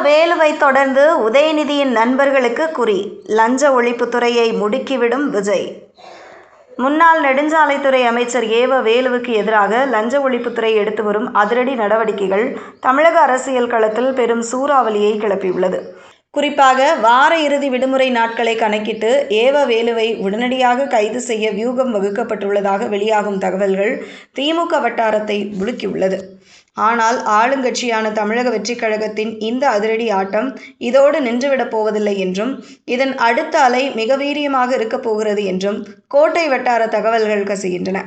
வேலுவை தொடர்ந்து உதயநிதியின் நண்பர்களுக்கு குறி. லஞ்ச ஒழிப்புத்துறையை முடுக்கிவிடும் விஜய். முன்னாள் நெடுஞ்சாலைத்துறை அமைச்சர் வேலுவுக்கு எதிராக லஞ்ச ஒழிப்புத்துறை எடுத்து வரும் அதிரடி நடவடிக்கைகள் தமிழக அரசியல் களத்தில் பெரும் சூறாவளியை கிளப்பியுள்ளது. குறிப்பாக வார இறுதி விடுமுறை நாட்களை கணக்கிட்டு வேலுவை உடனடியாக கைது செய்ய வியூகம் வகுக்கப்பட்டுள்ளதாக வெளியாகும் தகவல்கள் திமுக வட்டாரத்தை உலுக்கியுள்ளது. ஆனால் ஆளுங்கட்சியான தமிழக வெற்றிக் கழகத்தின் இந்த அதிரடி ஆட்டம் இதோடு நின்றுவிடப் போவதில்லை என்றும் இதன் அடுத்த அலை மிக வீரியமாக இருக்கப் போகிறது என்றும் கோட்டை வட்டார தகவல்கள் கசிகின்றன.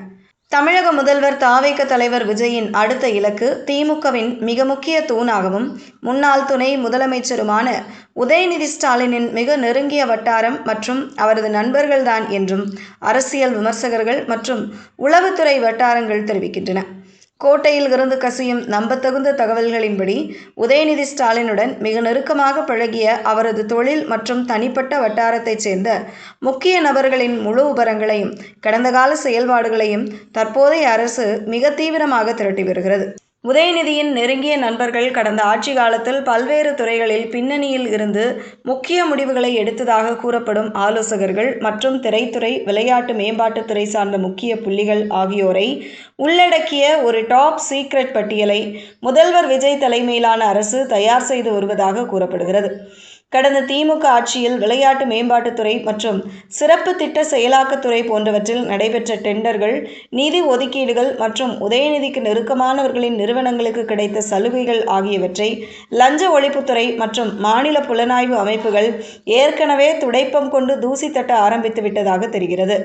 தமிழக முதல்வர் தாவேக தலைவர் விஜயின் அடுத்த இலக்கு திமுகவின் மிக முக்கிய தூணாகவும் முன்னாள் துணை முதலமைச்சருமான உதயநிதி ஸ்டாலினின் மிக நெருங்கிய வட்டாரம் மற்றும் அவரது நண்பர்கள்தான் என்றும் அரசியல் விமர்சகர்கள் மற்றும் உளவுத்துறை வட்டாரங்கள் தெரிவிக்கின்றன. கோட்டையில் இருந்து கசியும் நம்பத்தகுந்த தகவல்களின்படி உதயநிதி ஸ்டாலினுடன் மிக நெருக்கமாக பழகிய அவரது தொழில் மற்றும் தனிப்பட்ட வட்டாரத்தைச் சேர்ந்த முக்கிய நபர்களின் முழு விபரங்களையும் கடந்த கால செயல்பாடுகளையும் தற்போதைய அரசு மிக தீவிரமாக திரட்டி வருகிறது. உதயநிதியின் நெருங்கிய நண்பர்கள் கடந்த ஆட்சி காலத்தில் பல்வேறு துறைகளில் பின்னணியில் இருந்து முக்கிய முடிவுகளை எடுத்ததாக கூறப்படும் ஆலோசகர்கள் மற்றும் திரைத்துறை, விளையாட்டு மேம்பாட்டுத்துறை சார்ந்த முக்கிய புள்ளிகள் ஆகியோரை உள்ளடக்கிய ஒரு டாப் சீக்ரெட் பட்டியலை முதல்வர் விஜய் தலைமையிலான அரசு தயார் செய்து வருவதாக கூறப்படுகிறது. கடந்த திமுக ஆட்சியில் விளையாட்டு மேம்பாட்டுத்துறை மற்றும் சிறப்பு திட்ட செயலாக்கத்துறை போன்றவற்றில் நடைபெற்ற டெண்டர்கள், நிதி ஒதுக்கீடுகள் மற்றும் உதயநிதிக்கு நெருக்கமானவர்களின் நிறுவனங்களுக்கு கிடைத்த சலுகைகள் ஆகியவற்றை லஞ்ச ஒழிப்புத்துறை மற்றும் மாநில புலனாய்வு அமைப்புகள் ஏற்கனவே துடைப்பம் கொண்டு தூசி தட்ட ஆரம்பித்து விட்டதாக தெரிகிறது.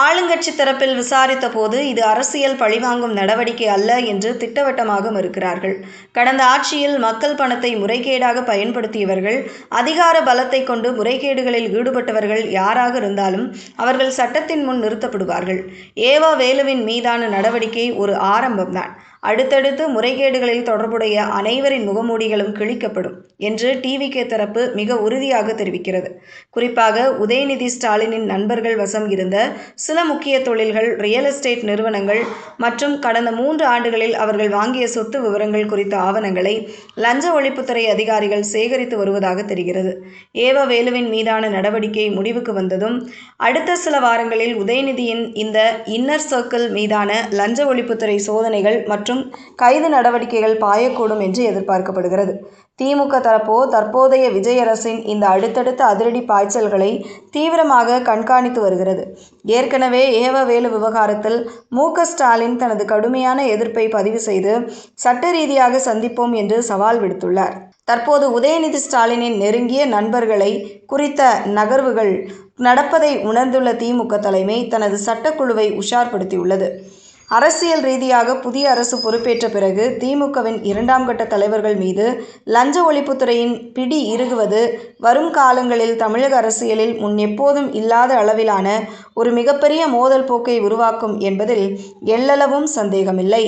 ஆளுங்கட்சி தரப்பில் விசாரித்த போது இது அரசியல் பழிவாங்கும் நடவடிக்கை அல்ல என்று திட்டவட்டமாக மறுக்கிறார்கள். கடந்த ஆட்சியில் மக்கள் பணத்தை முறைகேடாக பயன்படுத்தியவர்கள், அதிகார பலத்தை கொண்டு முறைகேடுகளில் ஈடுபட்டவர்கள் யாராக இருந்தாலும் அவர்கள் சட்டத்தின் முன் நிறுத்தப்படுவார்கள். வேலுவின் மீதான நடவடிக்கை ஒரு ஆரம்பம்தான். அடுத்தடுத்து முறைகேடுகளில் தொடர்புடைய அனைவரின் முகமூடிகளும் கிழிக்கப்படும் என்று டிவிகே தரப்பு மிக உறுதியாக தெரிவிக்கிறது. குறிப்பாக உதயநிதி ஸ்டாலினின் நண்பர்கள் வசம் இருந்த சில முக்கிய தொழில்கள், ரியல் எஸ்டேட் நிறுவனங்கள் மற்றும் கடந்த 3 ஆண்டுகளில் அவர்கள் வாங்கிய சொத்து விவரங்கள் குறித்த ஆவணங்களை லஞ்ச ஒழிப்புத்துறை அதிகாரிகள் சேகரித்து வருவதாக தெரிகிறது. வேலுவின் மீதான நடவடிக்கை முடிவுக்கு வந்ததும் அடுத்த சில வாரங்களில் உதயநிதியின் இந்த இன்னர் சர்க்கிள் மீதான லஞ்ச ஒழிப்புத்துறை சோதனைகள் மற்றும் கைது நடவடிக்கைகள் பாயக்கூடும் என்று எதிர்பார்க்கப்படுகிறது. திமுக தரப்போ தற்போதைய விஜய் அரசின் இந்த அடுத்தடுத்த அதிரடி பாய்ச்சல்களை தீவிரமாக கண்காணித்து வருகிறது. ஏற்கனவே வேலு விவகாரத்தில் ஸ்டாலின் தனது கடுமையான எதிர்ப்பை பதிவு செய்து சட்ட ரீதியாக சந்திப்போம் என்று சவால் விடுத்துள்ளார். தற்போது உதயநிதி ஸ்டாலினின் நெருங்கிய நண்பர்களை குறித்த நகர்வுகள் நடப்பதை உணர்ந்துள்ள திமுக தலைமை தனது சட்டக்குழுவை உஷார்படுத்தியுள்ளது. அரசியல் ரீதியாக புதிய அரசு பொறுப்பேற்ற பிறகு திமுகவின் 2ஆம் கட்ட தலைவர்கள் மீது லஞ்ச ஒழிப்புத்துறையின் பிடி இறுகுவது வரும் காலங்களில் தமிழக அரசியலில் முன் எப்போதும் இல்லாத அளவிலான ஒரு மிகப்பெரிய மோதல் போக்கை உருவாக்கும் என்பதில் எள்ளளவும் சந்தேகமில்லை.